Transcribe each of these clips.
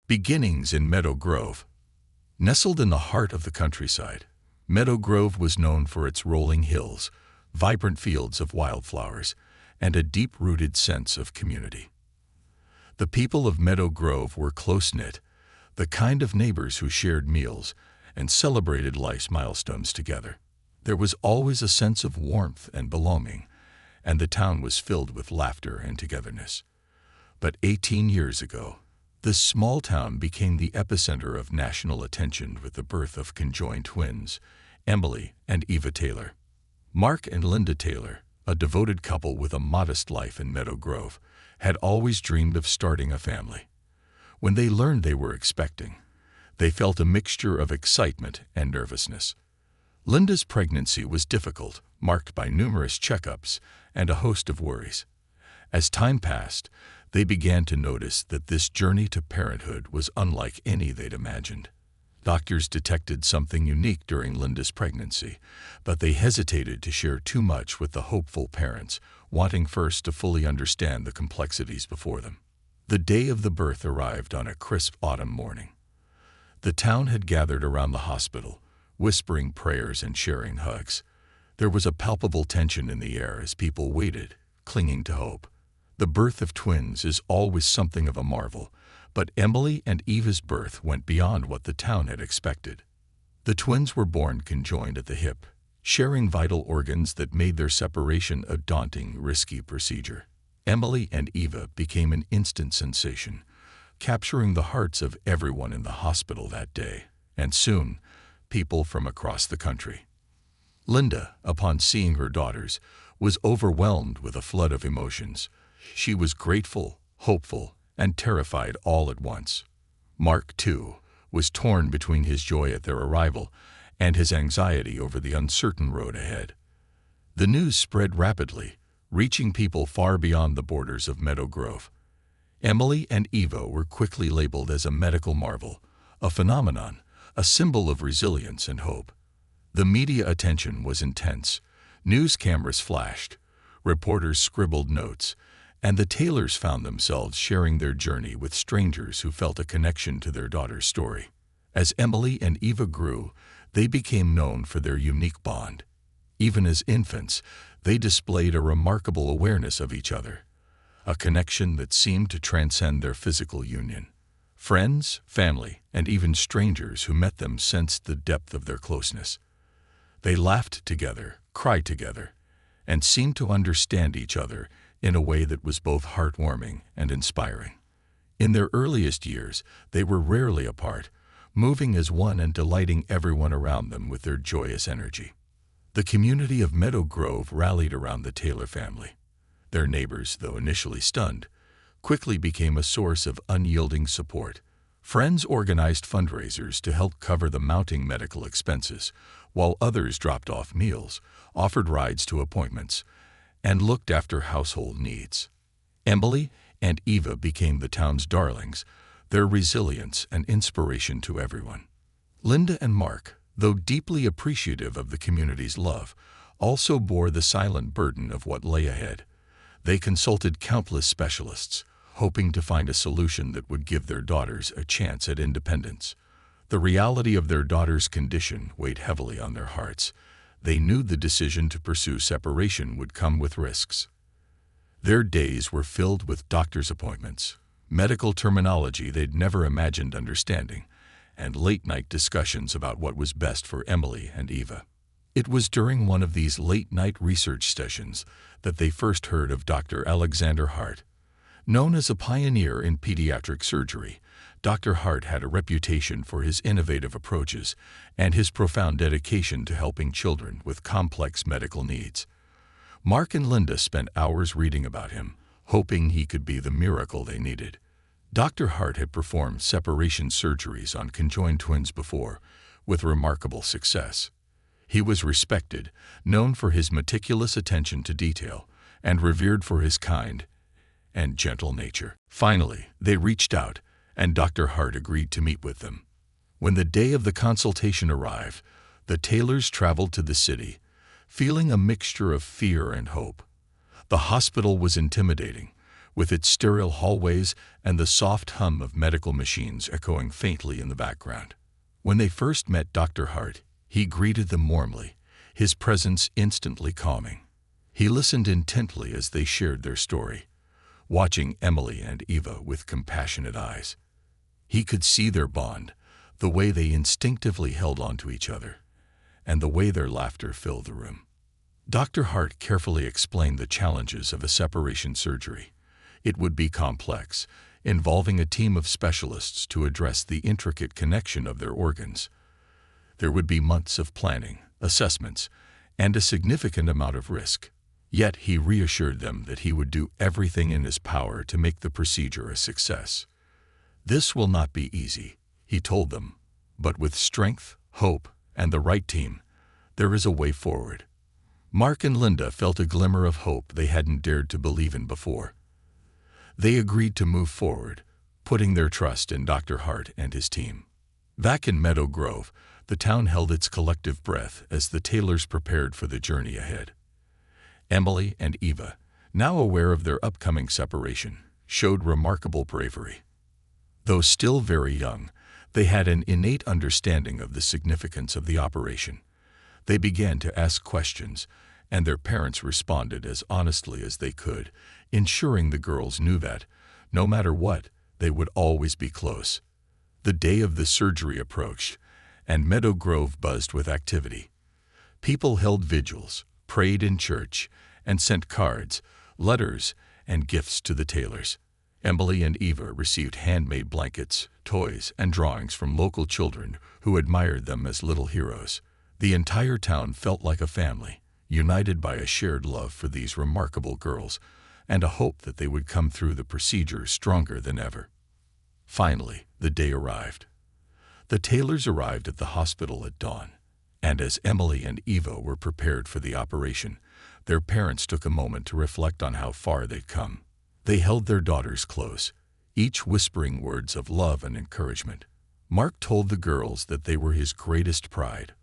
Beginnings in Meadow Grove. Nestled in the heart of the countryside, Meadow Grove was known for its rolling hills, vibrant fields of wildflowers, and a deep-rooted sense of community. The people of Meadow Grove were close-knit, the kind of neighbors who shared meals and celebrated life's milestones together. There was always a sense of warmth and belonging, and the town was filled with laughter and togetherness. But 18 years ago, this small town became the epicenter of national attention with the birth of conjoined twins, Emily and Eva Taylor. Mark and Linda Taylor, a devoted couple with a modest life in Meadow Grove, had always dreamed of starting a family. When they learned they were expecting, they felt a mixture of excitement and nervousness. Linda's pregnancy was difficult, marked by numerous checkups and a host of worries. As time passed, they began to notice that this journey to parenthood was unlike any they'd imagined. Doctors detected something unique during Linda's pregnancy, but they hesitated to share too much with the hopeful parents, wanting first to fully understand the complexities before them. The day of the birth arrived on a crisp autumn morning. The town had gathered around the hospital, whispering prayers and sharing hugs. There was a palpable tension in the air as people waited, clinging to hope. The birth of twins is always something of a marvel, but Emily and Eva's birth went beyond what the town had expected. The twins were born conjoined at the hip, sharing vital organs that made their separation a daunting, risky procedure. Emily and Eva became an instant sensation, capturing the hearts of everyone in the hospital that day, and soon, people from across the country. Linda, upon seeing her daughters, was overwhelmed with a flood of emotions. She was grateful, hopeful, and terrified all at once. Mark, too, was torn between his joy at their arrival and his anxiety over the uncertain road ahead. The news spread rapidly, reaching people far beyond the borders of Meadow Grove. Emily and Eva were quickly labeled as a medical marvel, a phenomenon, a symbol of resilience and hope. The media attention was intense. News cameras flashed, reporters scribbled notes, and the Taylors found themselves sharing their journey with strangers who felt a connection to their daughter's story. As Emily and Eva grew, they became known for their unique bond. Even as infants, they displayed a remarkable awareness of each other, a connection that seemed to transcend their physical union. Friends, family, and even strangers who met them sensed the depth of their closeness. They laughed together, cried together, and seemed to understand each other in a way that was both heartwarming and inspiring. In their earliest years, they were rarely apart, moving as one and delighting everyone around them with their joyous energy. The community of Meadow Grove rallied around the Taylor family. Their neighbors, though initially stunned, quickly became a source of unyielding support. Friends organized fundraisers to help cover the mounting medical expenses, while others dropped off meals, offered rides to appointments, and looked after household needs. Emily and Eva became the town's darlings, their resilience an inspiration to everyone. Linda and Mark, though deeply appreciative of the community's love, also bore the silent burden of what lay ahead. They consulted countless specialists, hoping to find a solution that would give their daughters a chance at independence. The reality of their daughter's condition weighed heavily on their hearts. They knew the decision to pursue separation would come with risks. Their days were filled with doctor's appointments, medical terminology they'd never imagined understanding, and late-night discussions about what was best for Emily and Eva. It was during one of these late-night research sessions that they first heard of Dr. Alexander Hart. Known as a pioneer in pediatric surgery, Dr. Hart had a reputation for his innovative approaches and his profound dedication to helping children with complex medical needs. Mark and Linda spent hours reading about him, hoping he could be the miracle they needed. Dr. Hart had performed separation surgeries on conjoined twins before, with remarkable success. He was respected, known for his meticulous attention to detail, and revered for his kind and gentle nature. Finally, they reached out, and Dr. Hart agreed to meet with them. When the day of the consultation arrived, the Taylors traveled to the city, feeling a mixture of fear and hope. The hospital was intimidating, with its sterile hallways and the soft hum of medical machines echoing faintly in the background. When they first met Dr. Hart, he greeted them warmly, his presence instantly calming. He listened intently as they shared their story, watching Emily and Eva with compassionate eyes. He could see their bond, the way they instinctively held on to each other, and the way their laughter filled the room. Dr. Hart carefully explained the challenges of a separation surgery. It would be complex, involving a team of specialists to address the intricate connection of their organs. There would be months of planning, assessments, and a significant amount of risk. Yet he reassured them that he would do everything in his power to make the procedure a success. "This will not be easy," he told them, "but with strength, hope, and the right team, there is a way forward." Mark and Linda felt a glimmer of hope they hadn't dared to believe in before. They agreed to move forward, putting their trust in Dr. Hart and his team. Back in Meadow Grove, the town held its collective breath as the Taylors prepared for the journey ahead. Emily and Eva, now aware of their upcoming separation, showed remarkable bravery. Though still very young, they had an innate understanding of the significance of the operation. They began to ask questions, and their parents responded as honestly as they could, ensuring the girls knew that, no matter what, they would always be close. The day of the surgery approached, and Meadow Grove buzzed with activity. People held vigils, prayed in church, and sent cards, letters, and gifts to the Taylors. Emily and Eva received handmade blankets, toys, and drawings from local children who admired them as little heroes. The entire town felt like a family, united by a shared love for these remarkable girls and a hope that they would come through the procedure stronger than ever. Finally, the day arrived. The Taylors arrived at the hospital at dawn, and as Emily and Eva were prepared for the operation, their parents took a moment to reflect on how far they'd come. They held their daughters close, each whispering words of love and encouragement. Mark told the girls that they were his greatest pride,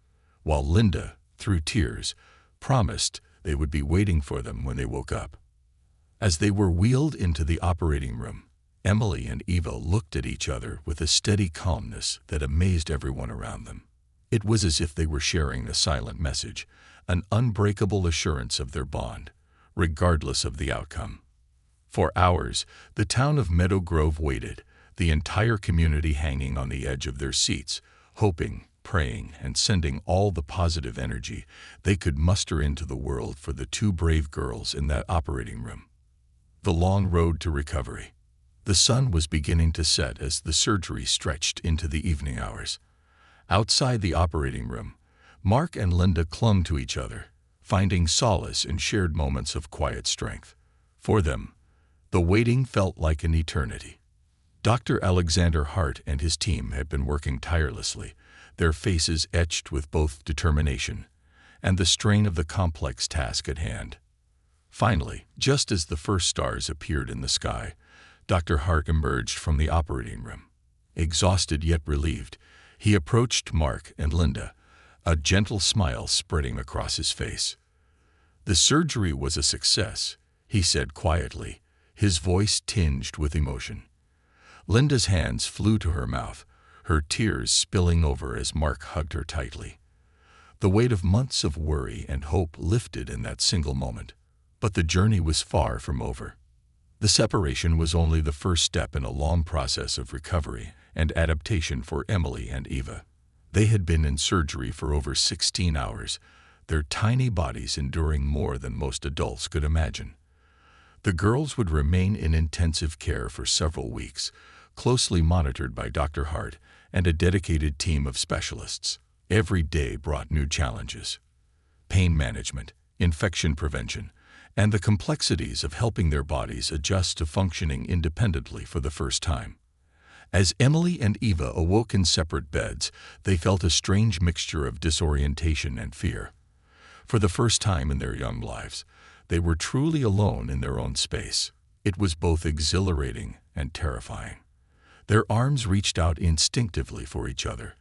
while Linda, through tears, promised they would be waiting for them when they woke up. As they were wheeled into the operating room, Emily and Eva looked at each other with a steady calmness that amazed everyone around them. It was as if they were sharing a silent message, an unbreakable assurance of their bond, regardless of the outcome. For hours, the town of Meadow Grove waited, the entire community hanging on the edge of their seats, hoping, praying, and sending all the positive energy they could muster into the world for the two brave girls in that operating room. The long road to recovery. The sun was beginning to set as the surgery stretched into the evening hours. Outside the operating room, Mark and Linda clung to each other, finding solace in shared moments of quiet strength. For them, the waiting felt like an eternity. Dr. Alexander Hart and his team had been working tirelessly, their faces etched with both determination and the strain of the complex task at hand. Finally, just as the first stars appeared in the sky, Dr. Hart emerged from the operating room. Exhausted yet relieved, he approached Mark and Linda, a gentle smile spreading across his face. "The surgery was a success," he said quietly, his voice tinged with emotion. Linda's hands flew to her mouth, her tears spilling over as Mark hugged her tightly. The weight of months of worry and hope lifted in that single moment. But the journey was far from over. The separation was only the first step in a long process of recovery and adaptation for Emily and Eva. They had been in surgery for over 16 hours, their tiny bodies enduring more than most adults could imagine. The girls would remain in intensive care for several weeks, closely monitored by Dr. Hart and a dedicated team of specialists. Every day brought new challenges: pain management, infection prevention, and the complexities of helping their bodies adjust to functioning independently for the first time. As Emily and Eva awoke in separate beds, they felt a strange mixture of disorientation and fear. For the first time in their young lives, they were truly alone in their own space. It was both exhilarating and terrifying. Their arms reached out instinctively for each other,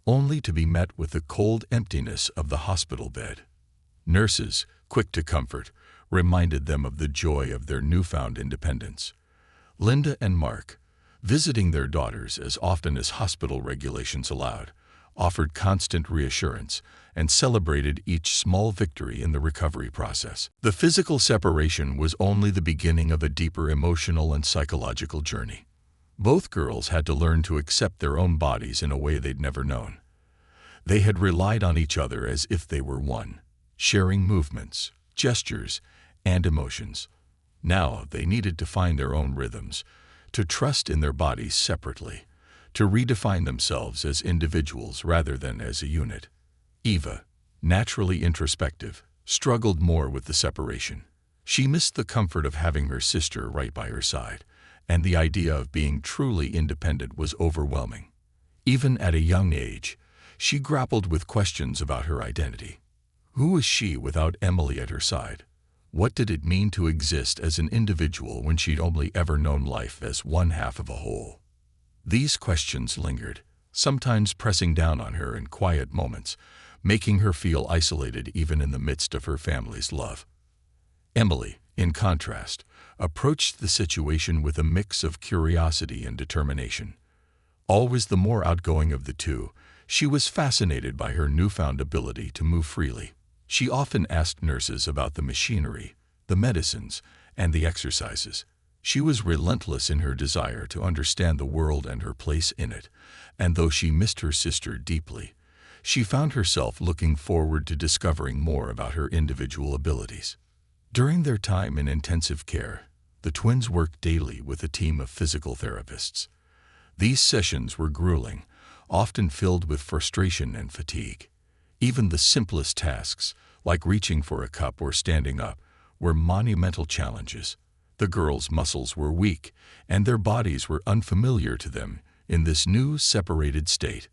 only to be met with the cold emptiness of the hospital bed. Nurses, quick to comfort, reminded them of the joy of their newfound independence. Linda and Mark, visiting their daughters as often as hospital regulations allowed, offered constant reassurance and celebrated each small victory in the recovery process. The physical separation was only the beginning of a deeper emotional and psychological journey. Both girls had to learn to accept their own bodies in a way they'd never known. They had relied on each other as if they were one, sharing movements, gestures, and emotions. Now they needed to find their own rhythms, to trust in their bodies separately, to redefine themselves as individuals rather than as a unit. Eva, naturally introspective, struggled more with the separation. She missed the comfort of having her sister right by her side, and the idea of being truly independent was overwhelming. Even at a young age, she grappled with questions about her identity. Who was she without Emily at her side? What did it mean to exist as an individual when she'd only ever known life as one half of a whole? These questions lingered, sometimes pressing down on her in quiet moments, making her feel isolated even in the midst of her family's love. Emily, in contrast, approached the situation with a mix of curiosity and determination. Always the more outgoing of the two, she was fascinated by her newfound ability to move freely. She often asked nurses about the machinery, the medicines, and the exercises. She was relentless in her desire to understand the world and her place in it, and though she missed her sister deeply, she found herself looking forward to discovering more about her individual abilities. During their time in intensive care, the twins worked daily with a team of physical therapists. These sessions were grueling, often filled with frustration and fatigue. Even the simplest tasks, like reaching for a cup or standing up, were monumental challenges. The girls' muscles were weak, and their bodies were unfamiliar to them in this new, separated state.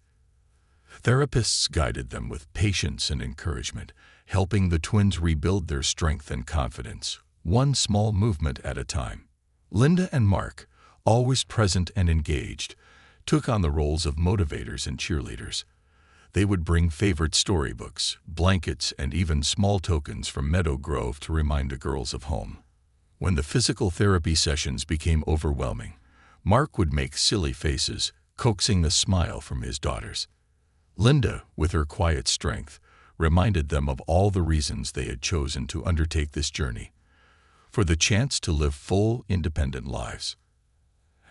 Therapists guided them with patience and encouragement, helping the twins rebuild their strength and confidence, one small movement at a time. Linda and Mark, always present and engaged, took on the roles of motivators and cheerleaders. They would bring favorite storybooks, blankets, and even small tokens from Meadow Grove to remind the girls of home. When the physical therapy sessions became overwhelming, Mark would make silly faces, coaxing a smile from his daughters. Linda, with her quiet strength, reminded them of all the reasons they had chosen to undertake this journey, for the chance to live full, independent lives.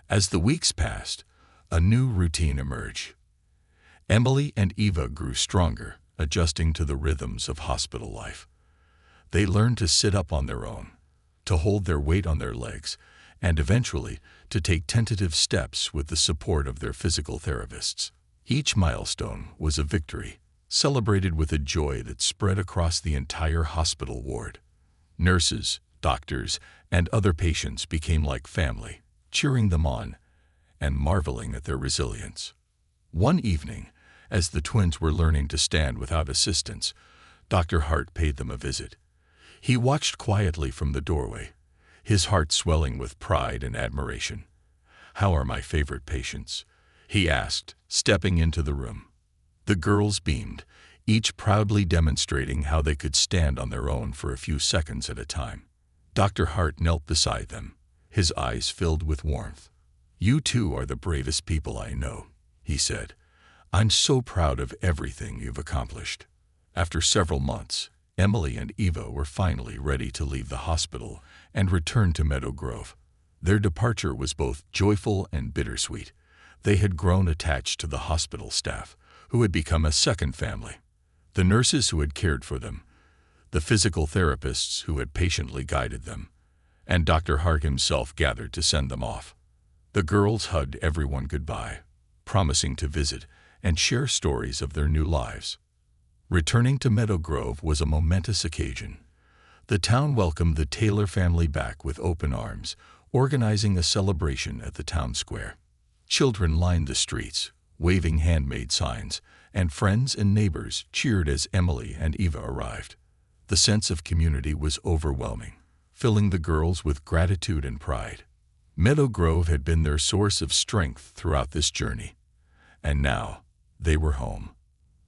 As the weeks passed, a new routine emerged. Emily and Eva grew stronger, adjusting to the rhythms of hospital life. They learned to sit up on their own, to hold their weight on their legs, and eventually to take tentative steps with the support of their physical therapists. Each milestone was a victory, celebrated with a joy that spread across the entire hospital ward. Nurses, doctors, and other patients became like family, cheering them on and marveling at their resilience. One evening, as the twins were learning to stand without assistance, Dr. Hart paid them a visit. He watched quietly from the doorway, his heart swelling with pride and admiration. "How are my favorite patients?" he asked, stepping into the room. The girls beamed, each proudly demonstrating how they could stand on their own for a few seconds at a time. Dr. Hart knelt beside them, his eyes filled with warmth. "You two are the bravest people I know," he said. "I'm so proud of everything you've accomplished." After several months, Emily and Eva were finally ready to leave the hospital and return to Meadow Grove. Their departure was both joyful and bittersweet. They had grown attached to the hospital staff, who had become a second family. The nurses who had cared for them, the physical therapists who had patiently guided them, and Dr. Hart himself gathered to send them off. The girls hugged everyone goodbye, promising to visit and share stories of their new lives. Returning to Meadow Grove was a momentous occasion. The town welcomed the Taylor family back with open arms, organizing a celebration at the town square. Children lined the streets, waving handmade signs, and friends and neighbors cheered as Emily and Eva arrived. The sense of community was overwhelming, filling the girls with gratitude and pride. Meadow Grove had been their source of strength throughout this journey, and now they were home.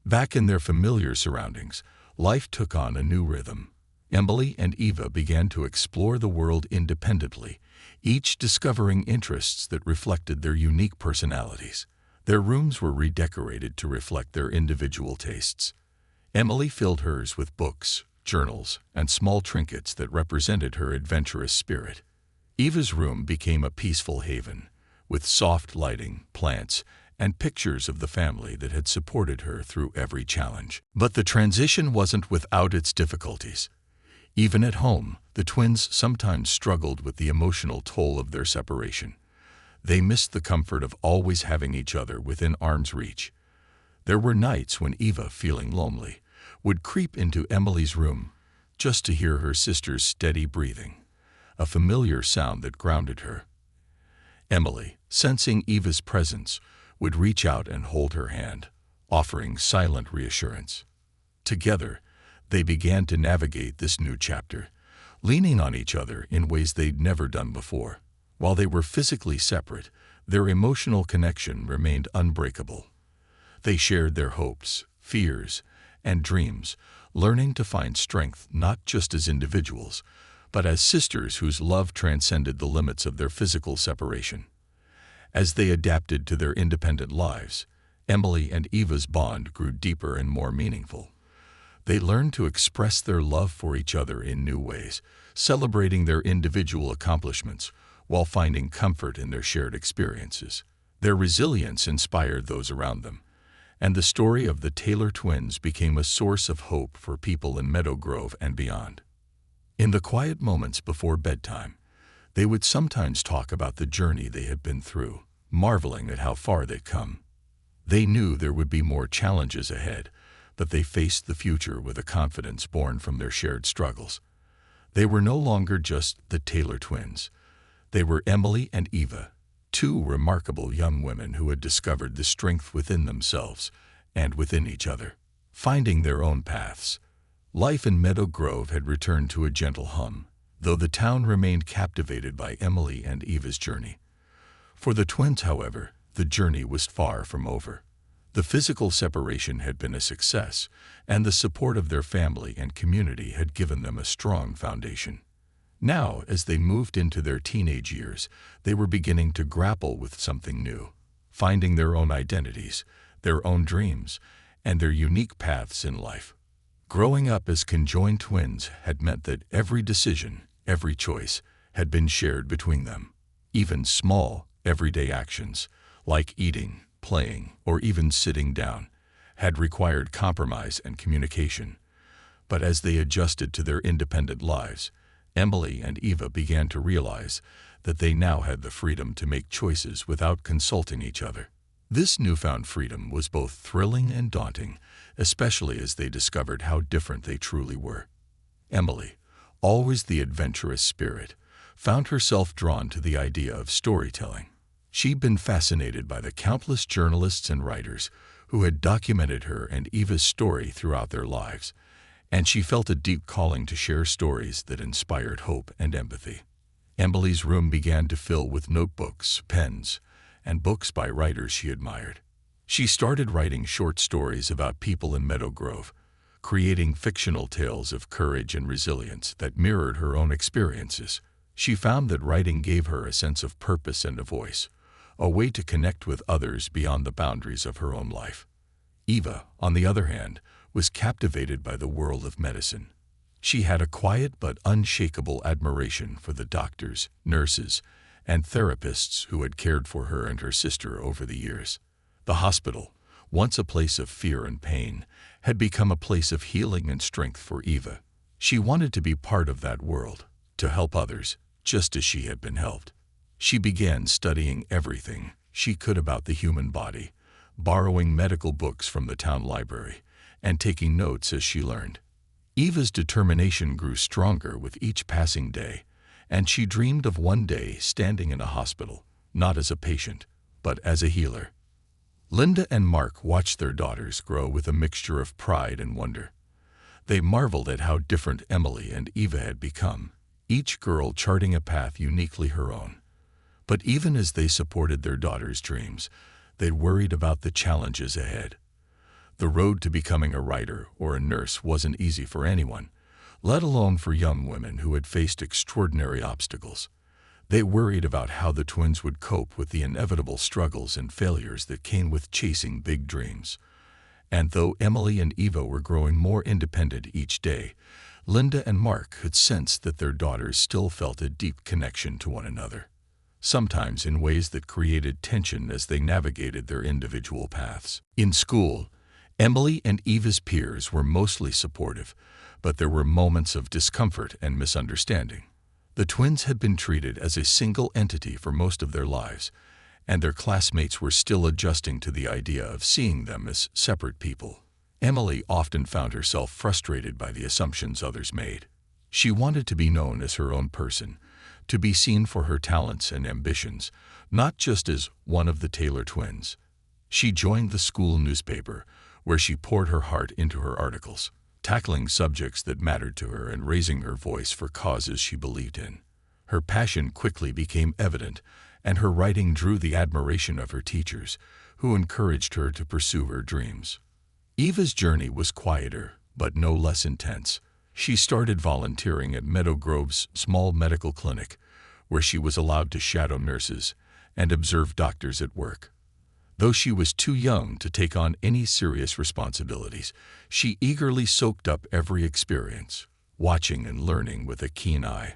Back in their familiar surroundings, life took on a new rhythm. Emily and Eva began to explore the world independently, each discovering interests that reflected their unique personalities. Their rooms were redecorated to reflect their individual tastes. Emily filled hers with books, journals, and small trinkets that represented her adventurous spirit. Eva's room became a peaceful haven, with soft lighting, plants, and pictures of the family that had supported her through every challenge. But the transition wasn't without its difficulties. Even at home, the twins sometimes struggled with the emotional toll of their separation. They missed the comfort of always having each other within arm's reach. There were nights when Eva, feeling lonely, would creep into Emily's room just to hear her sister's steady breathing, a familiar sound that grounded her. Emily, sensing Eva's presence, would reach out and hold her hand, offering silent reassurance. Together, they began to navigate this new chapter, leaning on each other in ways they'd never done before. While they were physically separate, their emotional connection remained unbreakable. They shared their hopes, fears, and dreams, learning to find strength not just as individuals, but as sisters whose love transcended the limits of their physical separation. As they adapted to their independent lives, Emily and Eva's bond grew deeper and more meaningful. They learned to express their love for each other in new ways, celebrating their individual accomplishments while finding comfort in their shared experiences. Their resilience inspired those around them, and the story of the Taylor twins became a source of hope for people in Meadow Grove and beyond. In the quiet moments before bedtime, they would sometimes talk about the journey they had been through, marveling at how far they'd come. They knew there would be more challenges ahead, but they faced the future with a confidence born from their shared struggles. They were no longer just the Taylor twins. They were Emily and Eva, two remarkable young women who had discovered the strength within themselves and within each other. Finding their own paths, life in Meadow Grove had returned to a gentle hum, though the town remained captivated by Emily and Eva's journey. For the twins, however, the journey was far from over. The physical separation had been a success, and the support of their family and community had given them a strong foundation. Now, as they moved into their teenage years, they were beginning to grapple with something new, finding their own identities, their own dreams, and their unique paths in life. Growing up as conjoined twins had meant that every decision, every choice, had been shared between them. Even small, everyday actions, like eating, playing, or even sitting down, had required compromise and communication. But as they adjusted to their independent lives, Emily and Eva began to realize that they now had the freedom to make choices without consulting each other. This newfound freedom was both thrilling and daunting, especially as they discovered how different they truly were. Emily, always the adventurous spirit, found herself drawn to the idea of storytelling. She'd been fascinated by the countless journalists and writers who had documented her and Eva's story throughout their lives, and she felt a deep calling to share stories that inspired hope and empathy. Emily's room began to fill with notebooks, pens, and books by writers she admired. She started writing short stories about people in Meadow Grove, creating fictional tales of courage and resilience that mirrored her own experiences. She found that writing gave her a sense of purpose and a voice, a way to connect with others beyond the boundaries of her own life. Eva, on the other hand, was captivated by the world of medicine. She had a quiet but unshakable admiration for the doctors, nurses, and therapists who had cared for her and her sister over the years. The hospital, once a place of fear and pain, had become a place of healing and strength for Eva. She wanted to be part of that world, to help others, just as she had been helped. She began studying everything she could about the human body, borrowing medical books from the town library, and taking notes as she learned. Eva's determination grew stronger with each passing day, and she dreamed of one day standing in a hospital, not as a patient, but as a healer. Linda and Mark watched their daughters grow with a mixture of pride and wonder. They marveled at how different Emily and Eva had become, each girl charting a path uniquely her own. But even as they supported their daughters' dreams, they worried about the challenges ahead. The road to becoming a writer or a nurse wasn't easy for anyone, let alone for young women who had faced extraordinary obstacles. They worried about how the twins would cope with the inevitable struggles and failures that came with chasing big dreams. And though Emily and Eva were growing more independent each day, Linda and Mark could sense that their daughters still felt a deep connection to one another, sometimes in ways that created tension as they navigated their individual paths. In school, Emily and Eva's peers were mostly supportive, but there were moments of discomfort and misunderstanding. The twins had been treated as a single entity for most of their lives, and their classmates were still adjusting to the idea of seeing them as separate people. Emily often found herself frustrated by the assumptions others made. She wanted to be known as her own person, to be seen for her talents and ambitions, not just as one of the Taylor twins. She joined the school newspaper, where she poured her heart into her articles, tackling subjects that mattered to her and raising her voice for causes she believed in. Her passion quickly became evident, and her writing drew the admiration of her teachers, who encouraged her to pursue her dreams. Eva's journey was quieter, but no less intense. She started volunteering at Meadow Grove's small medical clinic, where she was allowed to shadow nurses and observe doctors at work. Though she was too young to take on any serious responsibilities, she eagerly soaked up every experience, watching and learning with a keen eye.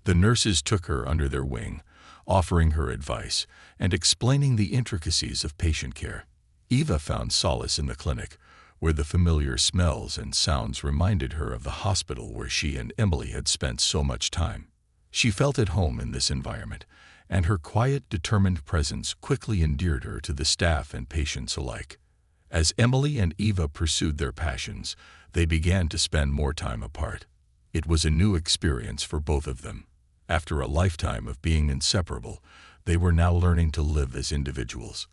The nurses took her under their wing, offering her advice and explaining the intricacies of patient care. Eva found solace in the clinic, where the familiar smells and sounds reminded her of the hospital where she and Emily had spent so much time. She felt at home in this environment, and her quiet, determined presence quickly endeared her to the staff and patients alike. As Emily and Eva pursued their passions, they began to spend more time apart. It was a new experience for both of them. After a lifetime of being inseparable, they were now learning to live as individuals.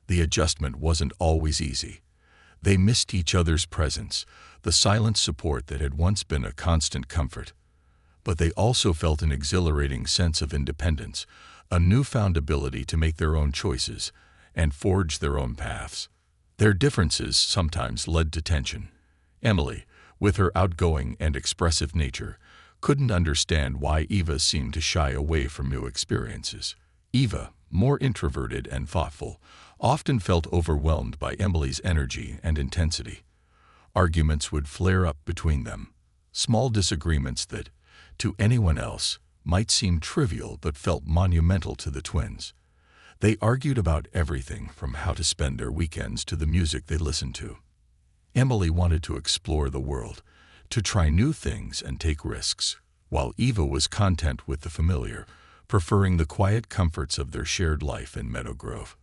The adjustment wasn't always easy. They missed each other's presence, the silent support that had once been a constant comfort. But they also felt an exhilarating sense of independence, a newfound ability to make their own choices and forge their own paths. Their differences sometimes led to tension. Emily, with her outgoing and expressive nature, couldn't understand why Eva seemed to shy away from new experiences. Eva, more introverted and thoughtful, often felt overwhelmed by Emily's energy and intensity. Arguments would flare up between them, small disagreements that, to anyone else, might seem trivial but felt monumental to the twins. They argued about everything from how to spend their weekends to the music they listened to. Emily wanted to explore the world, to try new things and take risks, while Eva was content with the familiar, preferring the quiet comforts of their shared life in Meadow Grove.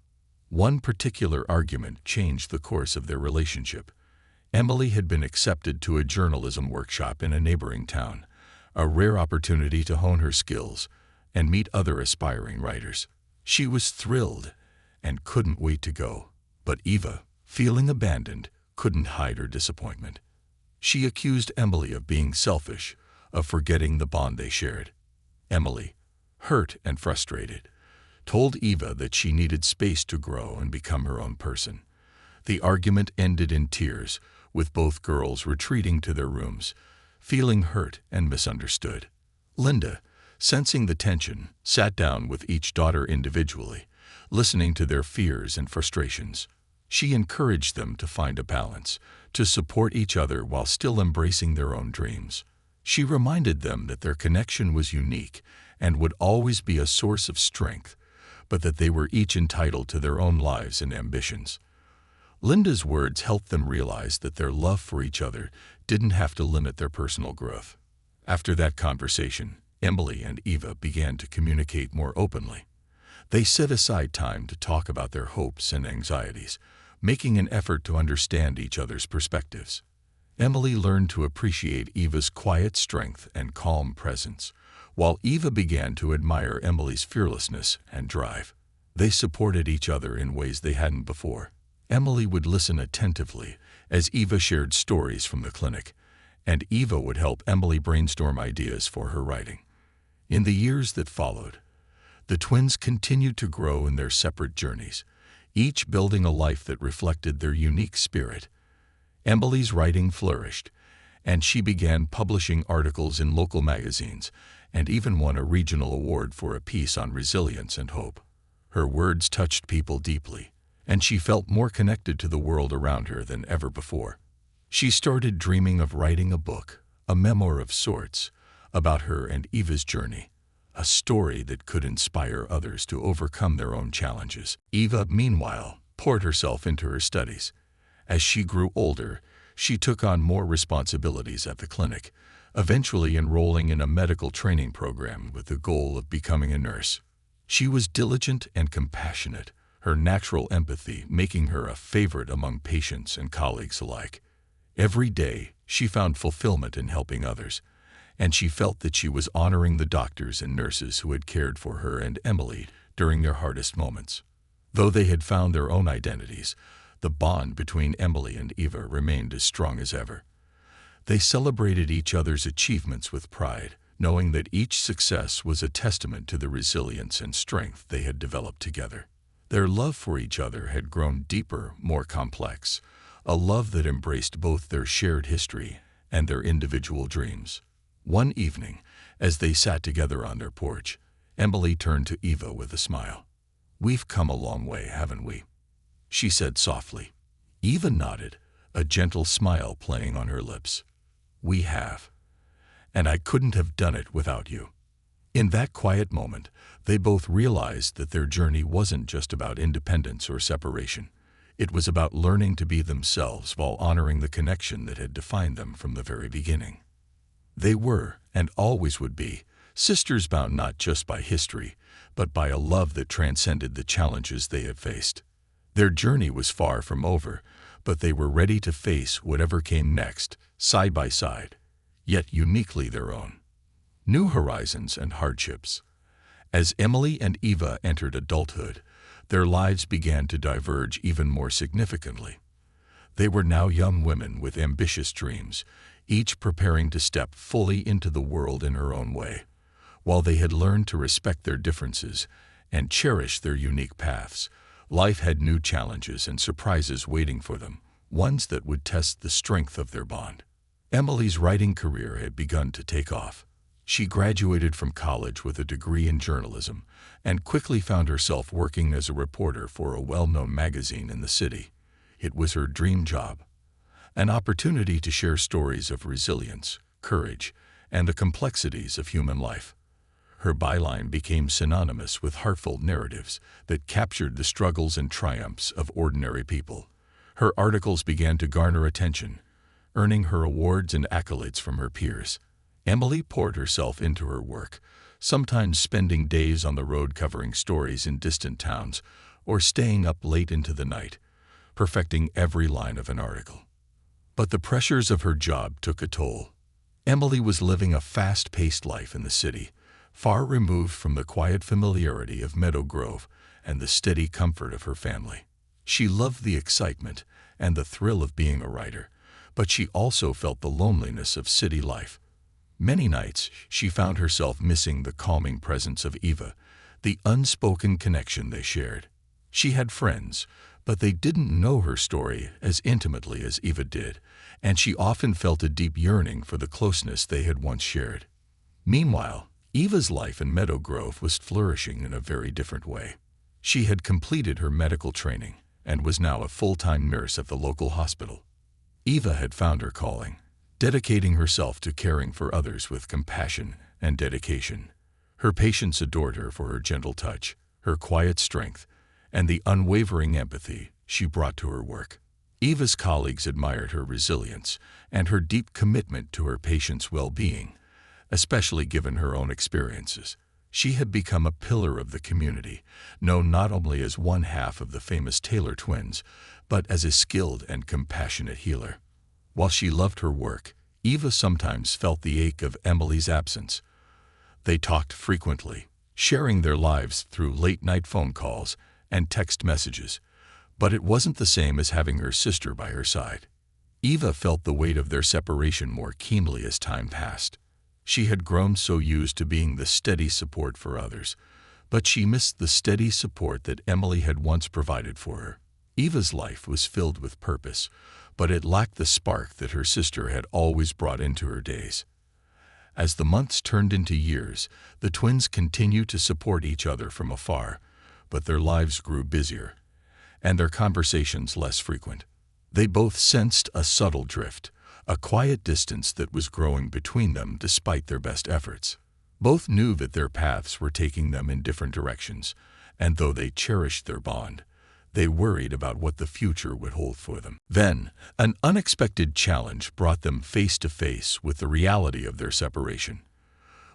One particular argument changed the course of their relationship. Emily had been accepted to a journalism workshop in a neighboring town, a rare opportunity to hone her skills and meet other aspiring writers. She was thrilled and couldn't wait to go, but Eva, feeling abandoned, couldn't hide her disappointment. She accused Emily of being selfish, of forgetting the bond they shared. Emily, hurt and frustrated, told Eva that she needed space to grow and become her own person. The argument ended in tears, with both girls retreating to their rooms, feeling hurt and misunderstood. Linda, sensing the tension, sat down with each daughter individually, listening to their fears and frustrations. She encouraged them to find a balance, to support each other while still embracing their own dreams. She reminded them that their connection was unique and would always be a source of strength, but that they were each entitled to their own lives and ambitions. Linda's words helped them realize that their love for each other didn't have to limit their personal growth. After that conversation, Emily and Eva began to communicate more openly. They set aside time to talk about their hopes and anxieties, making an effort to understand each other's perspectives. Emily learned to appreciate Eva's quiet strength and calm presence, while Eva began to admire Emily's fearlessness and drive. They supported each other in ways they hadn't before. Emily would listen attentively as Eva shared stories from the clinic, and Eva would help Emily brainstorm ideas for her writing. In the years that followed, the twins continued to grow in their separate journeys, each building a life that reflected their unique spirit. Emily's writing flourished, and she began publishing articles in local magazines and even won a regional award for a piece on resilience and hope. Her words touched people deeply, and she felt more connected to the world around her than ever before. She started dreaming of writing a book, a memoir of sorts, about her and Eva's journey, a story that could inspire others to overcome their own challenges. Eva, meanwhile, poured herself into her studies. As she grew older, she took on more responsibilities at the clinic, eventually enrolling in a medical training program with the goal of becoming a nurse. She was diligent and compassionate, her natural empathy making her a favorite among patients and colleagues alike. Every day, she found fulfillment in helping others, and she felt that she was honoring the doctors and nurses who had cared for her and Emily during their hardest moments. Though they had found their own identities, the bond between Emily and Eva remained as strong as ever. They celebrated each other's achievements with pride, knowing that each success was a testament to the resilience and strength they had developed together. Their love for each other had grown deeper, more complex, a love that embraced both their shared history and their individual dreams. One evening, as they sat together on their porch, Emily turned to Eva with a smile. "We've come a long way, haven't we?" she said softly. Eva nodded, a gentle smile playing on her lips. "We have. And I couldn't have done it without you." In that quiet moment, they both realized that their journey wasn't just about independence or separation. It was about learning to be themselves while honoring the connection that had defined them from the very beginning. They were, and always would be, sisters bound not just by history, but by a love that transcended the challenges they had faced. Their journey was far from over, but they were ready to face whatever came next, side by side, yet uniquely their own. New horizons and hardships. As Emily and Eva entered adulthood, their lives began to diverge even more significantly. They were now young women with ambitious dreams, each preparing to step fully into the world in her own way. While they had learned to respect their differences and cherish their unique paths, life had new challenges and surprises waiting for them, ones that would test the strength of their bond. Emily's writing career had begun to take off. She graduated from college with a degree in journalism and quickly found herself working as a reporter for a well-known magazine in the city. It was her dream job, an opportunity to share stories of resilience, courage, and the complexities of human life. Her byline became synonymous with heartfelt narratives that captured the struggles and triumphs of ordinary people. Her articles began to garner attention, earning her awards and accolades from her peers. Emily poured herself into her work, sometimes spending days on the road covering stories in distant towns or staying up late into the night, perfecting every line of an article. But the pressures of her job took a toll. Emily was living a fast-paced life in the city, far removed from the quiet familiarity of Meadow Grove and the steady comfort of her family. She loved the excitement and the thrill of being a writer, but she also felt the loneliness of city life. Many nights, she found herself missing the calming presence of Eva, the unspoken connection they shared. She had friends, but they didn't know her story as intimately as Eva did, and she often felt a deep yearning for the closeness they had once shared. Meanwhile, Eva's life in Meadow Grove was flourishing in a very different way. She had completed her medical training and was now a full-time nurse at the local hospital. Eva had found her calling, dedicating herself to caring for others with compassion and dedication. Her patients adored her for her gentle touch, her quiet strength, and the unwavering empathy she brought to her work. Eva's colleagues admired her resilience and her deep commitment to her patients' well-being, especially given her own experiences. She had become a pillar of the community, known not only as one half of the famous Taylor twins, but as a skilled and compassionate healer. While she loved her work, Eva sometimes felt the ache of Emily's absence. They talked frequently, sharing their lives through late-night phone calls and text messages, but it wasn't the same as having her sister by her side. Eva felt the weight of their separation more keenly as time passed. She had grown so used to being the steady support for others, but she missed the steady support that Emily had once provided for her. Eva's life was filled with purpose, but it lacked the spark that her sister had always brought into her days. As the months turned into years, the twins continued to support each other from afar, but their lives grew busier, and their conversations less frequent. They both sensed a subtle drift, a quiet distance that was growing between them despite their best efforts. Both knew that their paths were taking them in different directions, and though they cherished their bond, they worried about what the future would hold for them. Then, an unexpected challenge brought them face to face with the reality of their separation.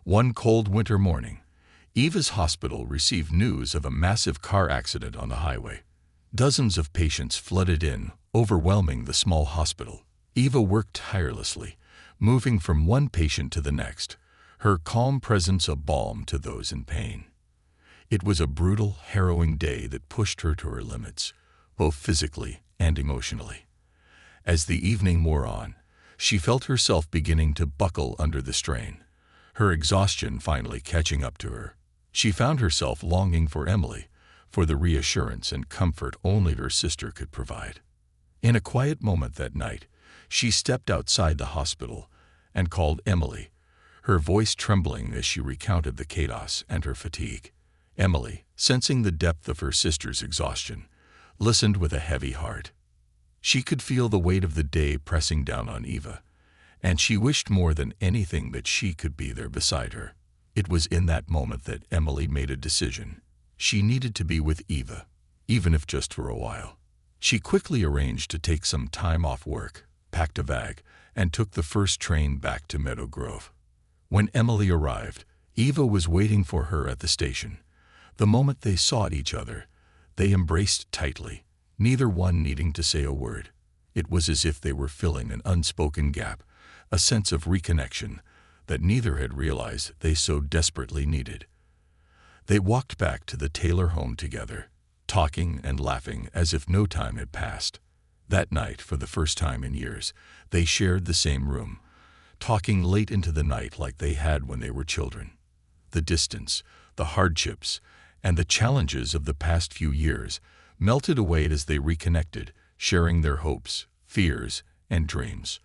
One cold winter morning, Eva's hospital received news of a massive car accident on the highway. Dozens of patients flooded in, overwhelming the small hospital. Eva worked tirelessly, moving from one patient to the next, her calm presence a balm to those in pain. It was a brutal, harrowing day that pushed her to her limits, both physically and emotionally. As the evening wore on, she felt herself beginning to buckle under the strain, her exhaustion finally catching up to her. She found herself longing for Emily, for the reassurance and comfort only her sister could provide. In a quiet moment that night, she stepped outside the hospital and called Emily, her voice trembling as she recounted the chaos and her fatigue. Emily, sensing the depth of her sister's exhaustion, listened with a heavy heart. She could feel the weight of the day pressing down on Eva, and she wished more than anything that she could be there beside her. It was in that moment that Emily made a decision. She needed to be with Eva, even if just for a while. She quickly arranged to take some time off work, packed a bag, and took the first train back to Meadow Grove. When Emily arrived, Eva was waiting for her at the station. The moment they saw each other, they embraced tightly, neither one needing to say a word. It was as if they were filling an unspoken gap, a sense of reconnection that neither had realized they so desperately needed. They walked back to the Taylor home together, talking and laughing as if no time had passed. That night, for the first time in years, they shared the same room, talking late into the night like they had when they were children. The distance, the hardships, and the challenges of the past few years melted away as they reconnected, sharing their hopes, fears, and dreams.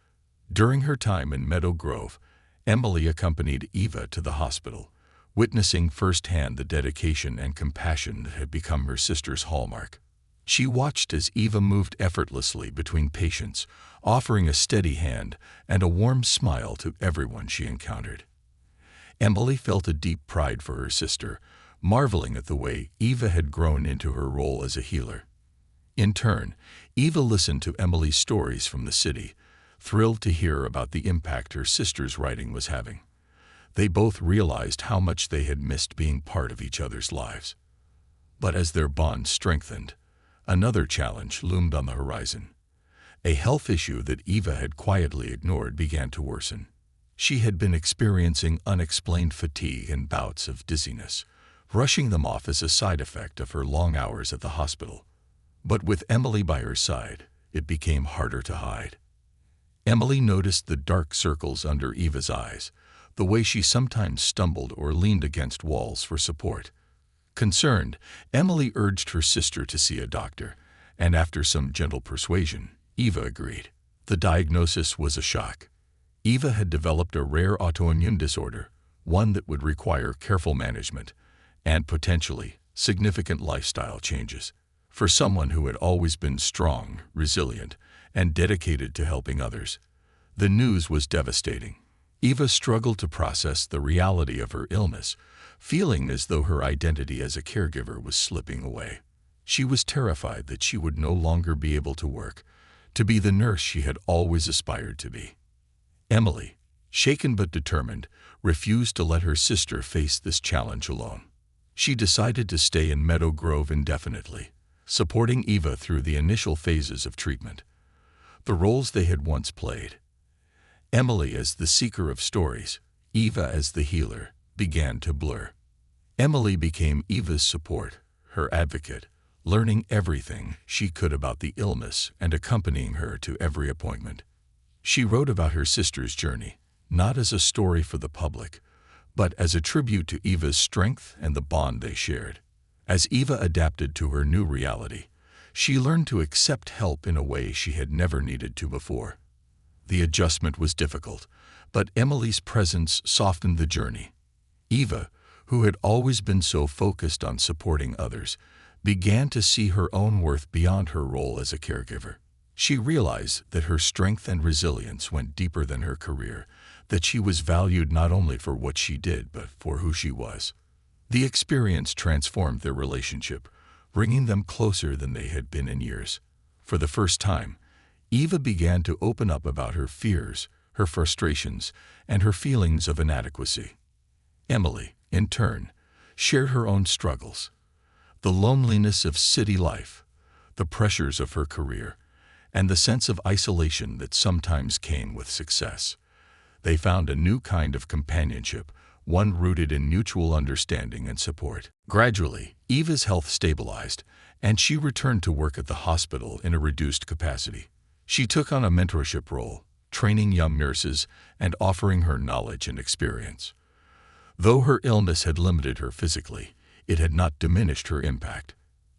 During her time in Meadow Grove, Emily accompanied Eva to the hospital, witnessing firsthand the dedication and compassion that had become her sister's hallmark. She watched as Eva moved effortlessly between patients, offering a steady hand and a warm smile to everyone she encountered. Emily felt a deep pride for her sister, marveling at the way Eva had grown into her role as a healer. In turn, Eva listened to Emily's stories from the city, thrilled to hear about the impact her sister's writing was having. They both realized how much they had missed being part of each other's lives. But as their bond strengthened, another challenge loomed on the horizon. A health issue that Eva had quietly ignored began to worsen. She had been experiencing unexplained fatigue and bouts of dizziness, brushing them off as a side effect of her long hours at the hospital. But with Emily by her side, it became harder to hide. Emily noticed the dark circles under Eva's eyes, the way she sometimes stumbled or leaned against walls for support. Concerned, Emily urged her sister to see a doctor, and after some gentle persuasion, Eva agreed. The diagnosis was a shock. Eva had developed a rare autoimmune disorder, one that would require careful management and potentially significant lifestyle changes. For someone who had always been strong, resilient, and dedicated to helping others, the news was devastating. Eva struggled to process the reality of her illness, feeling as though her identity as a caregiver was slipping away. She was terrified that she would no longer be able to work, to be the nurse she had always aspired to be. Emily, shaken but determined, refused to let her sister face this challenge alone. She decided to stay in Meadow Grove indefinitely, supporting Eva through the initial phases of treatment. The roles they had once played, Emily as the seeker of stories, Eva as the healer, began to blur. Emily became Eva's support, her advocate, learning everything she could about the illness and accompanying her to every appointment. She wrote about her sister's journey, not as a story for the public, but as a tribute to Eva's strength and the bond they shared. As Eva adapted to her new reality, She learned to accept help in a way she had never needed to before. The adjustment was difficult, but Emily's presence softened the journey. Eva, who had always been so focused on supporting others, began to see her own worth beyond her role as a caregiver. She realized that her strength and resilience went deeper than her career, that she was valued not only for what she did but for who she was. The experience transformed their relationship, bringing them closer than they had been in years. For the first time, Eva began to open up about her fears, her frustrations, and her feelings of inadequacy. Emily, in turn, shared her own struggles. The loneliness of city life, the pressures of her career, and the sense of isolation that sometimes came with success. They found a new kind of companionship, one rooted in mutual understanding and support. Gradually, Eva's health stabilized, and she returned to work at the hospital in a reduced capacity. She took on a mentorship role, training young nurses and offering her knowledge and experience. Though her illness had limited her physically, it had not diminished her impact.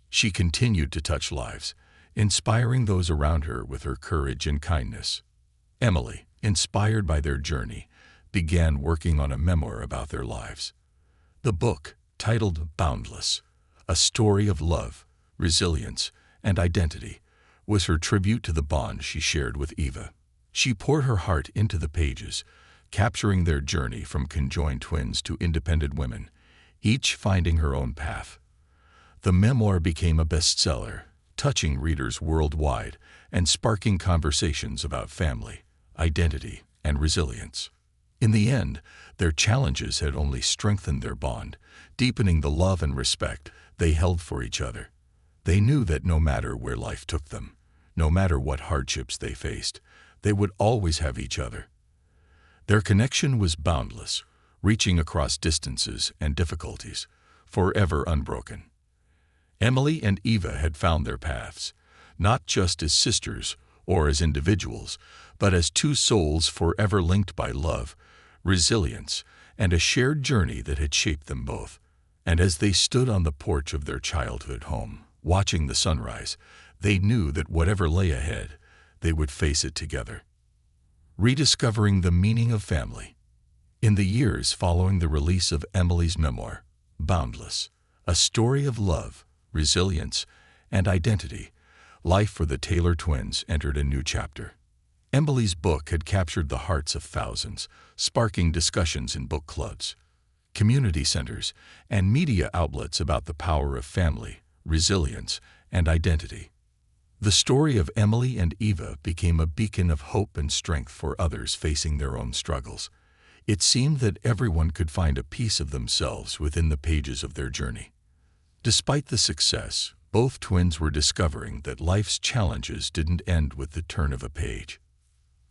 She continued to touch lives, inspiring those around her with her courage and kindness. Emily, inspired by their journey, began working on a memoir about their lives. The book, titled Boundless, A Story of Love, Resilience, and Identity, was her tribute to the bond she shared with Eva. She poured her heart into the pages, capturing their journey from conjoined twins to independent women, each finding her own path. The memoir became a bestseller, touching readers worldwide and sparking conversations about family, identity, and resilience. In the end, their challenges had only strengthened their bond, deepening the love and respect they held for each other. They knew that no matter where life took them, no matter what hardships they faced, they would always have each other. Their connection was boundless, reaching across distances and difficulties, forever unbroken. Emily and Eva had found their paths, not just as sisters or as individuals, but as two souls forever linked by love, resilience, and a shared journey that had shaped them both. And as they stood on the porch of their childhood home, watching the sunrise, they knew that whatever lay ahead, they would face it together. Rediscovering the meaning of family. In the years following the release of Emily's memoir, Boundless, A Story of Love, Resilience, and Identity, life for the Taylor twins entered a new chapter. Emily's book had captured the hearts of thousands, sparking discussions in book clubs, community centers, and media outlets about the power of family, resilience, and identity. The story of Emily and Eva became a beacon of hope and strength for others facing their own struggles. It seemed that everyone could find a piece of themselves within the pages of their journey. Despite the success, both twins were discovering that life's challenges didn't end with the turn of a page.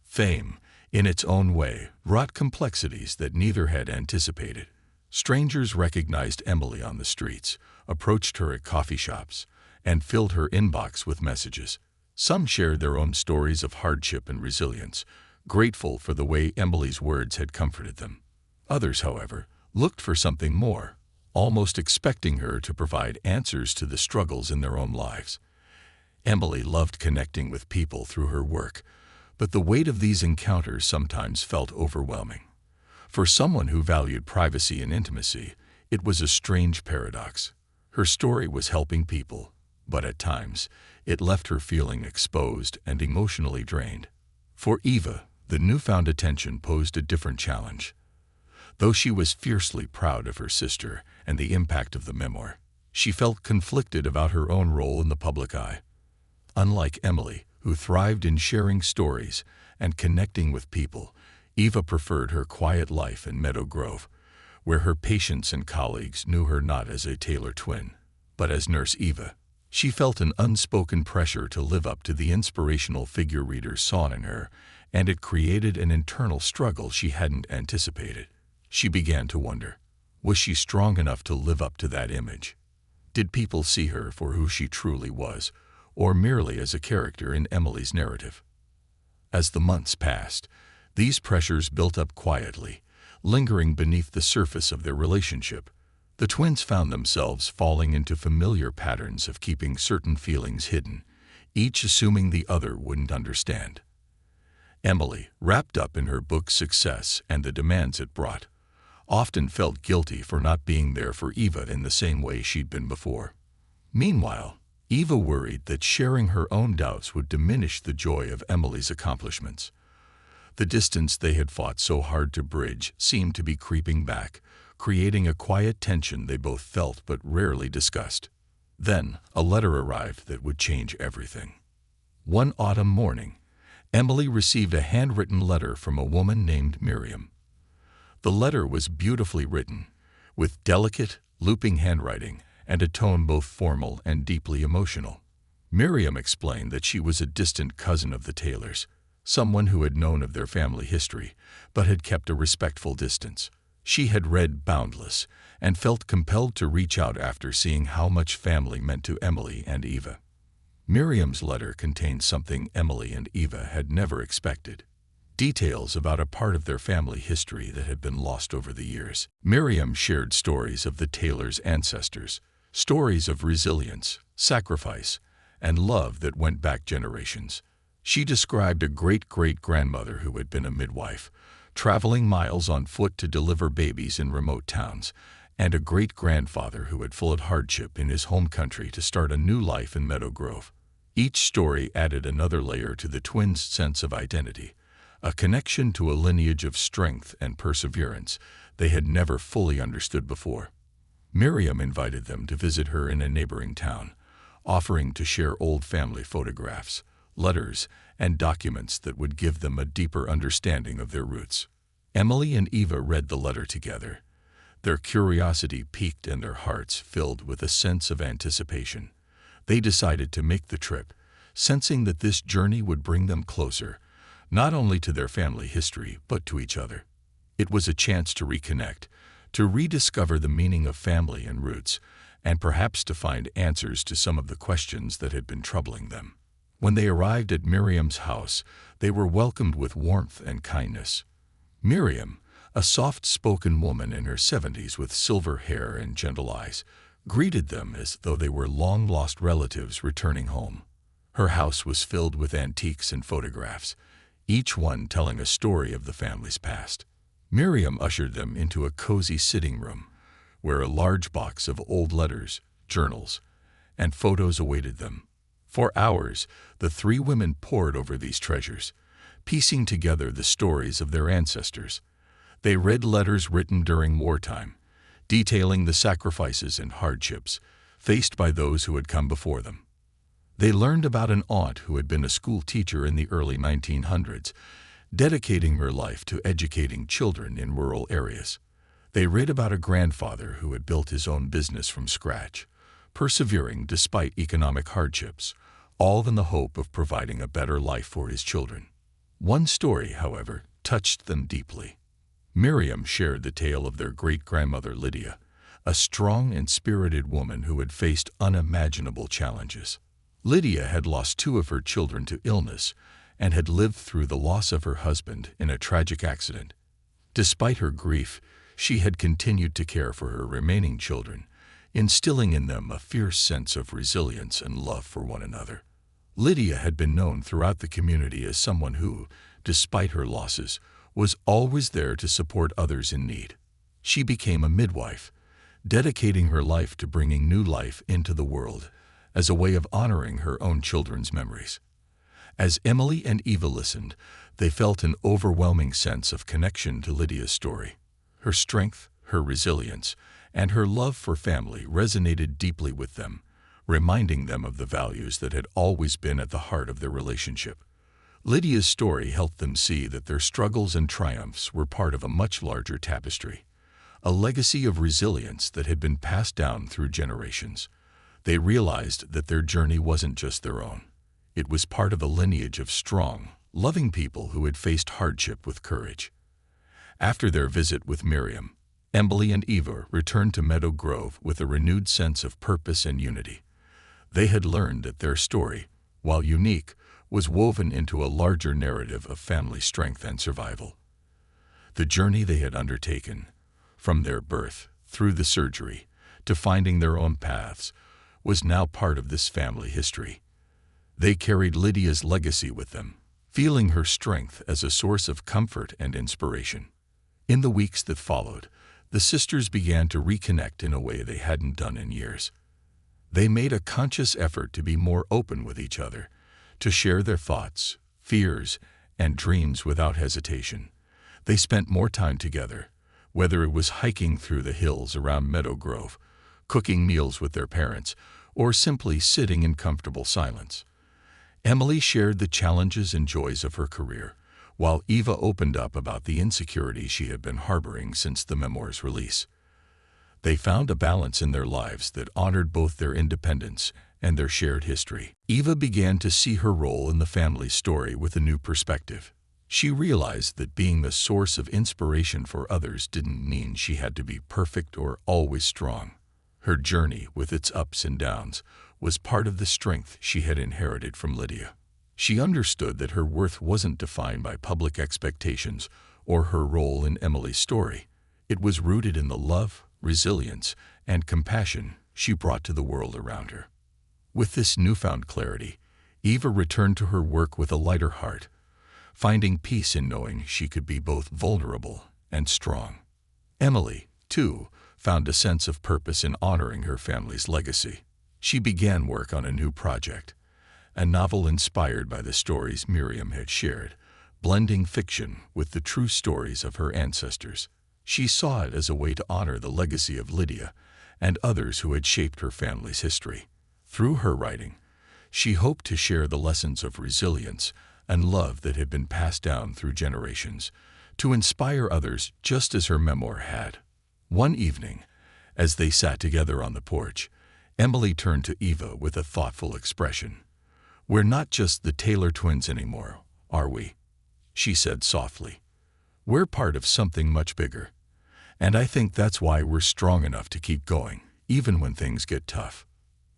Fame, in its own way, wrought complexities that neither had anticipated. Strangers recognized Emily on the streets, approached her at coffee shops, and filled her inbox with messages. Some shared their own stories of hardship and resilience, grateful for the way Emily's words had comforted them. Others, however, looked for something more, almost expecting her to provide answers to the struggles in their own lives. Emily loved connecting with people through her work, but the weight of these encounters sometimes felt overwhelming. For someone who valued privacy and intimacy, it was a strange paradox. Her story was helping people, but at times, it left her feeling exposed and emotionally drained. For Eva, the newfound attention posed a different challenge. Though she was fiercely proud of her sister and the impact of the memoir, she felt conflicted about her own role in the public eye. Unlike Emily, who thrived in sharing stories and connecting with people, Eva preferred her quiet life in Meadow Grove, where her patients and colleagues knew her not as a Taylor twin, but as Nurse Eva. She felt an unspoken pressure to live up to the inspirational figure readers saw in her, and it created an internal struggle she hadn't anticipated. She began to wonder, was she strong enough to live up to that image? Did people see her for who she truly was, or merely as a character in Emily's narrative? As the months passed, these pressures built up quietly, lingering beneath the surface of their relationship. The twins found themselves falling into familiar patterns of keeping certain feelings hidden, each assuming the other wouldn't understand. Emily, wrapped up in her book's success and the demands it brought, often felt guilty for not being there for Eva in the same way she'd been before. Meanwhile, Eva worried that sharing her own doubts would diminish the joy of Emily's accomplishments. The distance they had fought so hard to bridge seemed to be creeping back, creating a quiet tension they both felt but rarely discussed. Then, a letter arrived that would change everything. One autumn morning, Emily received a handwritten letter from a woman named Miriam. The letter was beautifully written, with delicate, looping handwriting and a tone both formal and deeply emotional. Miriam explained that she was a distant cousin of the Taylors, someone who had known of their family history, but had kept a respectful distance. She had read Boundless and felt compelled to reach out after seeing how much family meant to Emily and Eva. Miriam's letter contained something Emily and Eva had never expected. Details about a part of their family history that had been lost over the years. Miriam shared stories of the Taylors' ancestors, stories of resilience, sacrifice, and love that went back generations. She described a great-great-grandmother who had been a midwife, traveling miles on foot to deliver babies in remote towns, and a great-grandfather who had fought hardship in his home country to start a new life in Meadow Grove. Each story added another layer to the twins' sense of identity, a connection to a lineage of strength and perseverance they had never fully understood before. Miriam invited them to visit her in a neighboring town, offering to share old family photographs, letters, and documents that would give them a deeper understanding of their roots. Emily and Eva read the letter together, their curiosity piqued and their hearts filled with a sense of anticipation. They decided to make the trip, sensing that this journey would bring them closer, not only to their family history, but to each other. It was a chance to reconnect, to rediscover the meaning of family and roots, and perhaps to find answers to some of the questions that had been troubling them. When they arrived at Miriam's house, they were welcomed with warmth and kindness. Miriam, a soft-spoken woman in her 70s with silver hair and gentle eyes, greeted them as though they were long-lost relatives returning home. Her house was filled with antiques and photographs, each one telling a story of the family's past. Miriam ushered them into a cozy sitting room, where a large box of old letters, journals, and photos awaited them. For hours, the three women pored over these treasures, piecing together the stories of their ancestors. They read letters written during wartime, detailing the sacrifices and hardships faced by those who had come before them. They learned about an aunt who had been a school teacher in the early 1900s, dedicating her life to educating children in rural areas. They read about a grandfather who had built his own business from scratch, persevering despite economic hardships, all in the hope of providing a better life for his children. One story, however, touched them deeply. Miriam shared the tale of their great-grandmother Lydia, a strong and spirited woman who had faced unimaginable challenges. Lydia had lost 2 of her children to illness and had lived through the loss of her husband in a tragic accident. Despite her grief, she had continued to care for her remaining children, instilling in them a fierce sense of resilience and love for one another. Lydia had been known throughout the community as someone who, despite her losses, was always there to support others in need. She became a midwife, dedicating her life to bringing new life into the world as a way of honoring her own children's memories. As Emily and Eva listened, they felt an overwhelming sense of connection to Lydia's story. Her strength, her resilience, and her love for family resonated deeply with them, reminding them of the values that had always been at the heart of their relationship. Lydia's story helped them see that their struggles and triumphs were part of a much larger tapestry, a legacy of resilience that had been passed down through generations. They realized that their journey wasn't just their own. It was part of a lineage of strong, loving people who had faced hardship with courage. After their visit with Miriam, Emily and Eva returned to Meadow Grove with a renewed sense of purpose and unity. They had learned that their story, while unique, was woven into a larger narrative of family strength and survival. The journey they had undertaken, from their birth through the surgery, to finding their own paths, was now part of this family history. They carried Lydia's legacy with them, feeling her strength as a source of comfort and inspiration. In the weeks that followed, the sisters began to reconnect in a way they hadn't done in years. They made a conscious effort to be more open with each other, to share their thoughts, fears, and dreams without hesitation. They spent more time together, whether it was hiking through the hills around Meadow Grove, cooking meals with their parents, or simply sitting in comfortable silence. Emily shared the challenges and joys of her career, while Eva opened up about the insecurity she had been harboring since the memoir's release. They found a balance in their lives that honored both their independence and their shared history. Eva began to see her role in the family's story with a new perspective. She realized that being the source of inspiration for others didn't mean she had to be perfect or always strong. Her journey, with its ups and downs, was part of the strength she had inherited from Lydia. She understood that her worth wasn't defined by public expectations or her role in Emily's story. It was rooted in the love, resilience, and compassion she brought to the world around her. With this newfound clarity, Eva returned to her work with a lighter heart, finding peace in knowing she could be both vulnerable and strong. Emily, too, found a sense of purpose in honoring her family's legacy. She began work on a new project, a novel inspired by the stories Miriam had shared, blending fiction with the true stories of her ancestors. She saw it as a way to honor the legacy of Lydia and others who had shaped her family's history. Through her writing, she hoped to share the lessons of resilience and love that had been passed down through generations, to inspire others just as her memoir had. One evening, as they sat together on the porch, Emily turned to Eva with a thoughtful expression. "We're not just the Taylor twins anymore, are we?" she said softly. "We're part of something much bigger. And I think that's why we're strong enough to keep going, even when things get tough."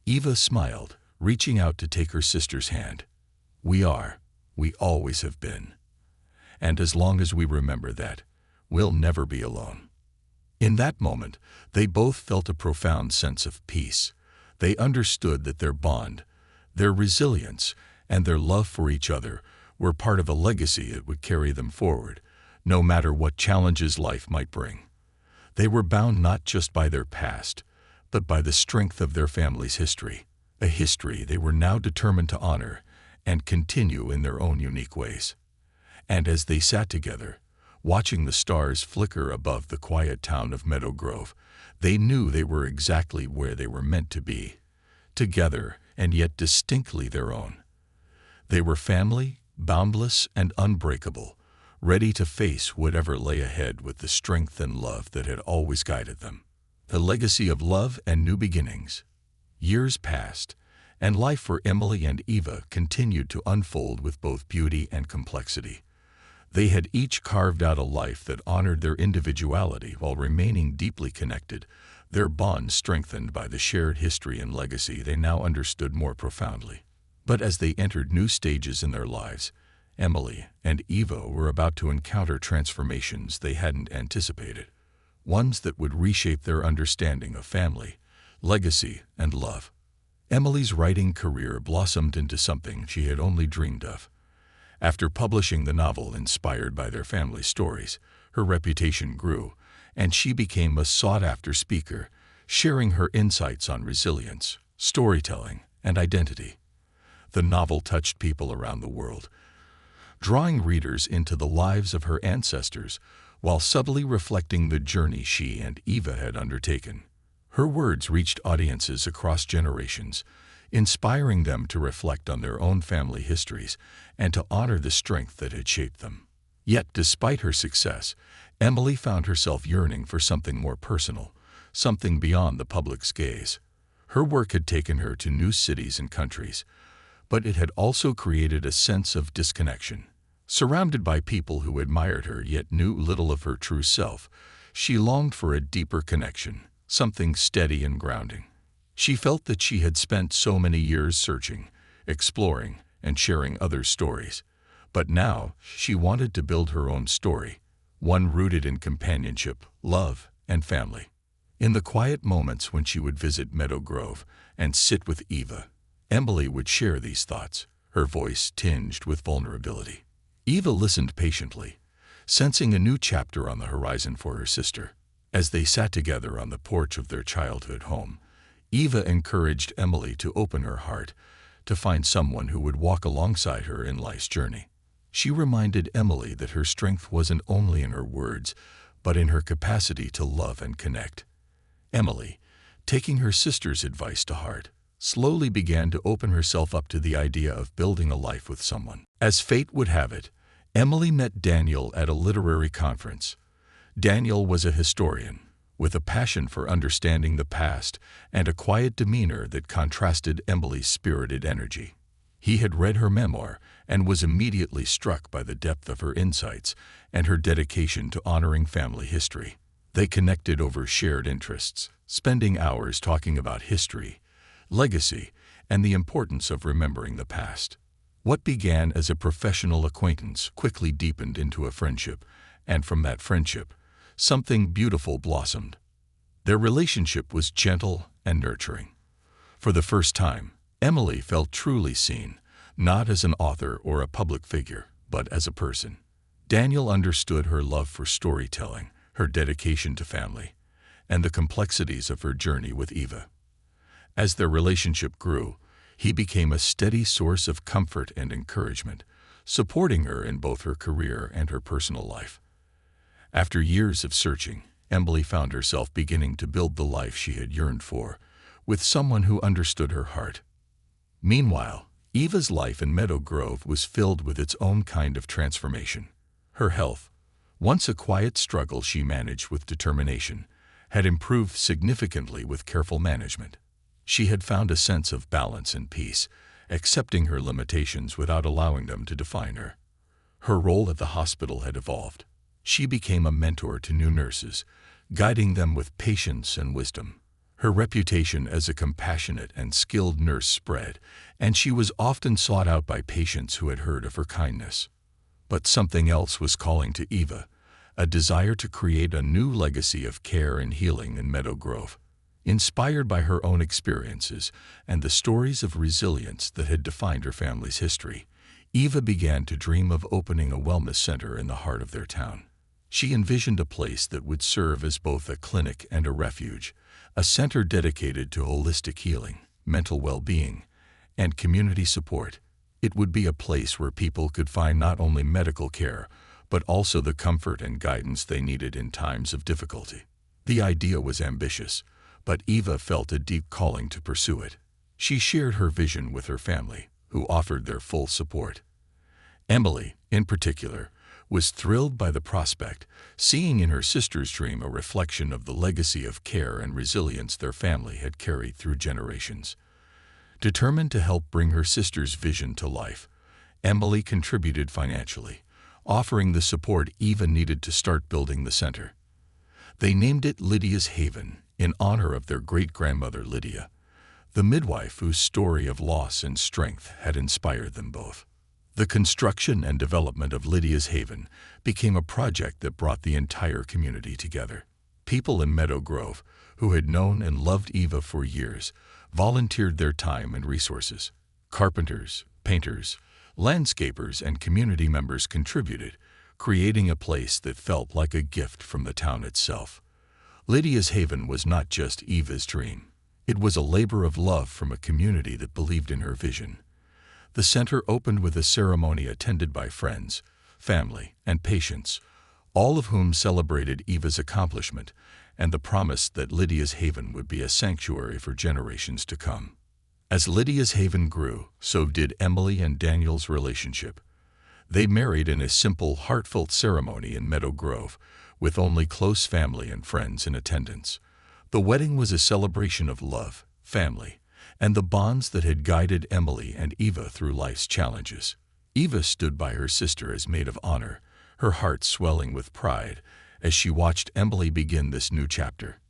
Eva smiled, reaching out to take her sister's hand. "We are. We always have been. And as long as we remember that, we'll never be alone." In that moment, they both felt a profound sense of peace. They understood that their bond, their resilience, and their love for each other were part of a legacy that would carry them forward, no matter what challenges life might bring. They were bound not just by their past, but by the strength of their family's history, a history they were now determined to honor and continue in their own unique ways. And as they sat together, watching the stars flicker above the quiet town of Meadow Grove, they knew they were exactly where they were meant to be, together and yet distinctly their own. They were family, boundless and unbreakable, ready to face whatever lay ahead with the strength and love that had always guided them. A legacy of love and new beginnings. Years passed, and life for Emily and Eva continued to unfold with both beauty and complexity. They had each carved out a life that honored their individuality while remaining deeply connected, their bond strengthened by the shared history and legacy they now understood more profoundly. But as they entered new stages in their lives, Emily and Eva were about to encounter transformations they hadn't anticipated, ones that would reshape their understanding of family, legacy, and love. Emily's writing career blossomed into something she had only dreamed of. After publishing the novel inspired by their family stories, her reputation grew, and she became a sought-after speaker, sharing her insights on resilience, storytelling, and identity. The novel touched people around the world, drawing readers into the lives of her ancestors while subtly reflecting the journey she and Eva had undertaken. Her words reached audiences across generations, inspiring them to reflect on their own family histories and to honor the strength that had shaped them. Yet, despite her success, Emily found herself yearning for something more personal, something beyond the public's gaze. Her work had taken her to new cities and countries, but it had also created a sense of disconnection. Surrounded by people who admired her yet knew little of her true self, she longed for a deeper connection, something steady and grounding. She felt that she had spent so many years searching, exploring, and sharing others' stories. But now she wanted to build her own story, one rooted in companionship, love, and family. In the quiet moments when she would visit Meadow Grove and sit with Eva, Emily would share these thoughts, her voice tinged with vulnerability. Eva listened patiently, sensing a new chapter on the horizon for her sister. As they sat together on the porch of their childhood home, Eva encouraged Emily to open her heart, to find someone who would walk alongside her in life's journey. She reminded Emily that her strength wasn't only in her words, but in her capacity to love and connect. Emily, taking her sister's advice to heart, slowly began to open herself up to the idea of building a life with someone. As fate would have it, Emily met Daniel at a literary conference. Daniel was a historian, with a passion for understanding the past and a quiet demeanor that contrasted Emily's spirited energy. He had read her memoir and was immediately struck by the depth of her insights and her dedication to honoring family history. They connected over shared interests, spending hours talking about history, legacy, and the importance of remembering the past. What began as a professional acquaintance quickly deepened into a friendship, and from that friendship, something beautiful blossomed. Their relationship was gentle and nurturing. For the first time, Emily felt truly seen, not as an author or a public figure, but as a person. Daniel understood her love for storytelling, her dedication to family, and the complexities of her journey with Eva. As their relationship grew, he became a steady source of comfort and encouragement, supporting her in both her career and her personal life. After years of searching, Emily found herself beginning to build the life she had yearned for, with someone who understood her heart. Meanwhile, Eva's life in Meadow Grove was filled with its own kind of transformation. Her health, once a quiet struggle she managed with determination, had improved significantly with careful management. She had found a sense of balance and peace, accepting her limitations without allowing them to define her. Her role at the hospital had evolved. She became a mentor to new nurses, guiding them with patience and wisdom. Her reputation as a compassionate and skilled nurse spread, and she was often sought out by patients who had heard of her kindness. But something else was calling to Eva, a desire to create a new legacy of care and healing in Meadow Grove. Inspired by her own experiences and the stories of resilience that had defined her family's history, Eva began to dream of opening a wellness center in the heart of their town. She envisioned a place that would serve as both a clinic and a refuge, a center dedicated to holistic healing, mental well-being, and community support. It would be a place where people could find not only medical care, but also the comfort and guidance they needed in times of difficulty. The idea was ambitious, but Eva felt a deep calling to pursue it. She shared her vision with her family, who offered their full support. Emily, in particular, was thrilled by the prospect, seeing in her sister's dream a reflection of the legacy of care and resilience their family had carried through generations. Determined to help bring her sister's vision to life, Emily contributed financially, offering the support Eva needed to start building the center. They named it Lydia's Haven, in honor of their great-grandmother Lydia, the midwife whose story of loss and strength had inspired them both. The construction and development of Lydia's Haven became a project that brought the entire community together. People in Meadow Grove, who had known and loved Eva for years, volunteered their time and resources. Carpenters, painters, landscapers, and community members contributed, creating a place that felt like a gift from the town itself. Lydia's Haven was not just Eva's dream. It was a labor of love from a community that believed in her vision. The center opened with a ceremony attended by friends, family, and patients, all of whom celebrated Eva's accomplishment and the promise that Lydia's Haven would be a sanctuary for generations to come. As Lydia's Haven grew, so did Emily and Daniel's relationship. They married in a simple, heartfelt ceremony in Meadow Grove, with only close family and friends in attendance. The wedding was a celebration of love, family, and the bonds that had guided Emily and Eva through life's challenges. Eva stood by her sister as maid of honor, her heart swelling with pride as she watched Emily begin this new chapter.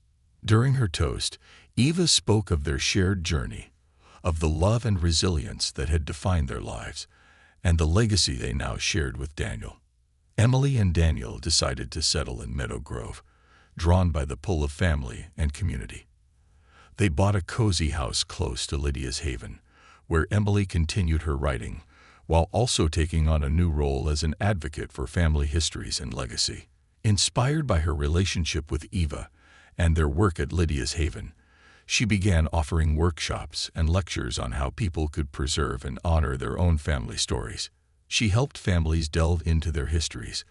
During her toast, Eva spoke of their shared journey, of the love and resilience that had defined their lives, and the legacy they now shared with Daniel. Emily and Daniel decided to settle in Meadow Grove, drawn by the pull of family and community. They bought a cozy house close to Lydia's haven, where Emily continued her writing, while also taking on a new role as an advocate for family histories and legacy. Inspired by her relationship with Eva and their work at Lydia's haven, she began offering workshops and lectures on how people could preserve and honor their own family stories. She helped families delve into their histories,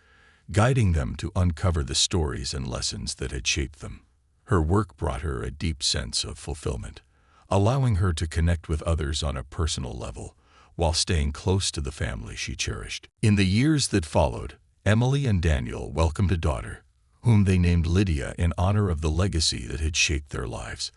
guiding them to uncover the stories and lessons that had shaped them. Her work brought her a deep sense of fulfillment, allowing her to connect with others on a personal level, while staying close to the family she cherished. In the years that followed, Emily and Daniel welcomed a daughter, whom they named Lydia in honor of the legacy that had shaped their lives.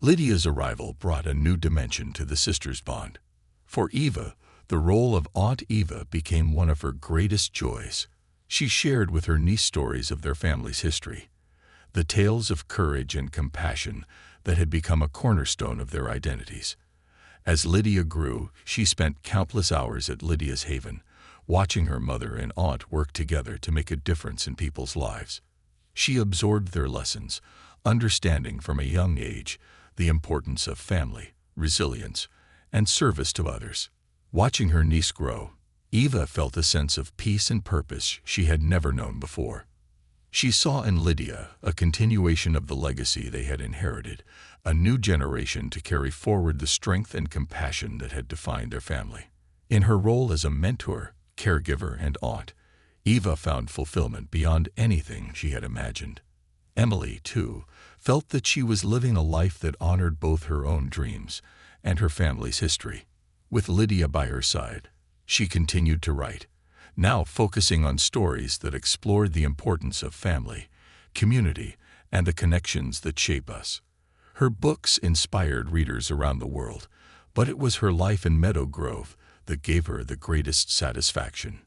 Lydia's arrival brought a new dimension to the sisters' bond. For Eva, the role of Aunt Eva became one of her greatest joys. She shared with her niece stories of their family's history, the tales of courage and compassion that had become a cornerstone of their identities. As Lydia grew, she spent countless hours at Lydia's haven, watching her mother and aunt work together to make a difference in people's lives. She absorbed their lessons, understanding from a young age the importance of family, resilience, and service to others. Watching her niece grow, Eva felt a sense of peace and purpose she had never known before. She saw in Lydia a continuation of the legacy they had inherited, a new generation to carry forward the strength and compassion that had defined their family. In her role as a mentor, caregiver, and aunt, Eva found fulfillment beyond anything she had imagined. Emily, too, felt that she was living a life that honored both her own dreams and her family's history. With Lydia by her side, she continued to write, now focusing on stories that explored the importance of family, community, and the connections that shape us. Her books inspired readers around the world, but it was her life in Meadow Grove that gave her the greatest satisfaction.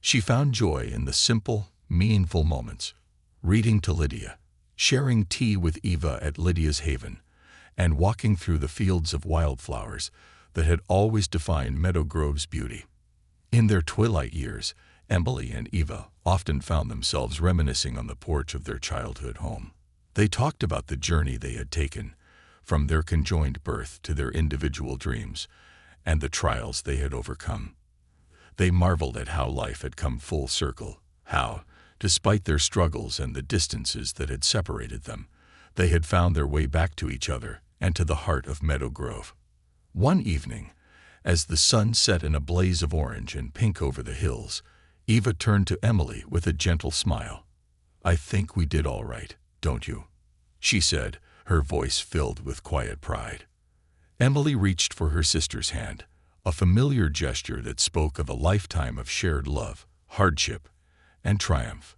She found joy in the simple, meaningful moments, reading to Lydia, sharing tea with Eva at Lydia's haven, and walking through the fields of wildflowers that had always defined Meadow Grove's beauty. In their twilight years, Emily and Eva often found themselves reminiscing on the porch of their childhood home. They talked about the journey they had taken, from their conjoined birth to their individual dreams, and the trials they had overcome. They marveled at how life had come full circle, how, despite their struggles and the distances that had separated them, they had found their way back to each other and to the heart of Meadow Grove. One evening, as the sun set in a blaze of orange and pink over the hills, Eva turned to Emily with a gentle smile. "I think we did all right, don't you?" she said, her voice filled with quiet pride. Emily reached for her sister's hand, a familiar gesture that spoke of a lifetime of shared love, hardship, and triumph.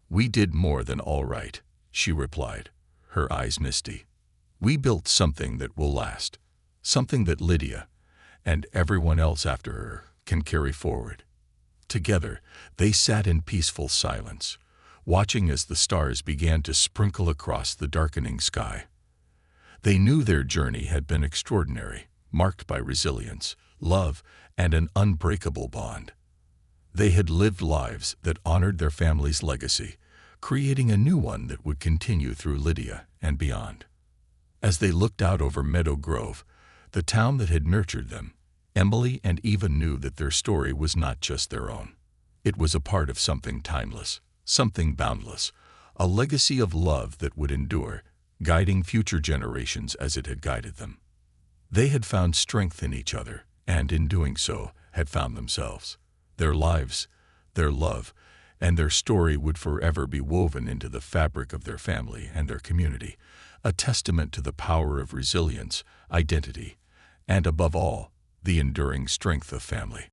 "We did more than all right," she replied, her eyes misty. "We built something that will last, something that Lydia, and everyone else after her, can carry forward." Together, they sat in peaceful silence, watching as the stars began to sprinkle across the darkening sky. They knew their journey had been extraordinary, marked by resilience, love, and an unbreakable bond. They had lived lives that honored their family's legacy, creating a new one that would continue through Lydia and beyond. As they looked out over Meadow Grove, the town that had nurtured them, Emily and Eva knew that their story was not just their own. It was a part of something timeless, something boundless, a legacy of love that would endure, guiding future generations as it had guided them. They had found strength in each other, and in doing so, had found themselves. Their lives, their love, and their story would forever be woven into the fabric of their family and their community, a testament to the power of resilience, identity, and above all, the enduring strength of family.